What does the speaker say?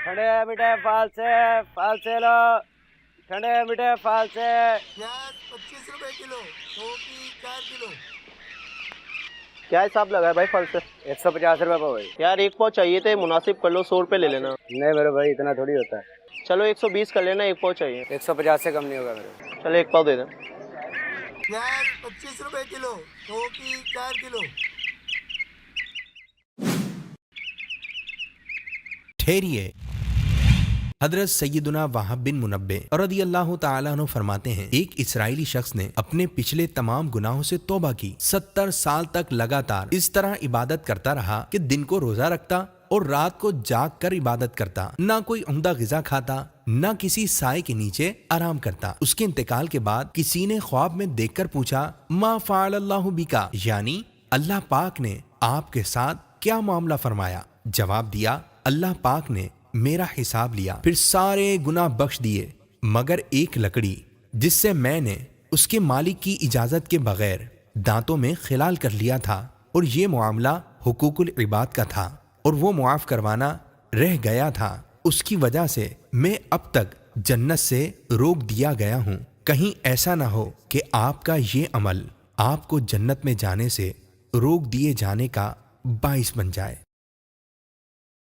ٹھنڈے میٹھے پھل سے لو، ٹھنڈے میٹھے پھل سے۔ پیاز 25 روپے کلو، لوکی 4 کلو۔ کیا حساب لگا ہے بھائی پھل سے؟ 150 روپے بھائی۔ یار ایک پاؤ چاہیے تھے، مناسب کر لو، 100 روپے لے لینا۔ نہیں میرے بھائی اتنا تھوڑی ہوتا ہے، چلو 120 کر لینا، ایک پاؤ چاہیے۔ 150 سے کم نہیں ہوگا میرے۔ چلو ایک پاؤ دے دیں۔ پیاز 25 روپے کلو، لوکی 4 کلو۔ ٹھہریے، حضرت سیدنا وہب بن منبع رضی اللہ تعالیٰ عنہ فرماتے ہیں، ایک اسرائیلی شخص نے اپنے پچھلے تمام گناہوں سے توبہ کی، 70 سال تک لگاتار اس طرح عبادت کرتا رہا کہ دن کو روزہ رکھتا اور رات کو جاگ کر عبادت کرتا، نہ کوئی عمدہ غذا کھاتا، نہ کسی سائے کے نیچے آرام کرتا۔ اس کے انتقال کے بعد کسی نے خواب میں دیکھ کر پوچھا، ما فعل اللہ بکا، یعنی اللہ پاک نے آپ کے ساتھ کیا معاملہ فرمایا؟ جواب دیا، اللہ پاک نے میرا حساب لیا، پھر سارے گناہ بخش دیے مگر ایک لکڑی جس سے میں نے اس کے مالک کی اجازت کے بغیر دانتوں میں خلال کر لیا تھا، اور یہ معاملہ حقوق العباد کا تھا اور وہ معاف کروانا رہ گیا تھا، اس کی وجہ سے میں اب تک جنت سے روک دیا گیا ہوں، کہیں ایسا نہ ہو کہ آپ کا یہ عمل آپ کو جنت میں جانے سے روک دیے جانے کا باعث بن جائے۔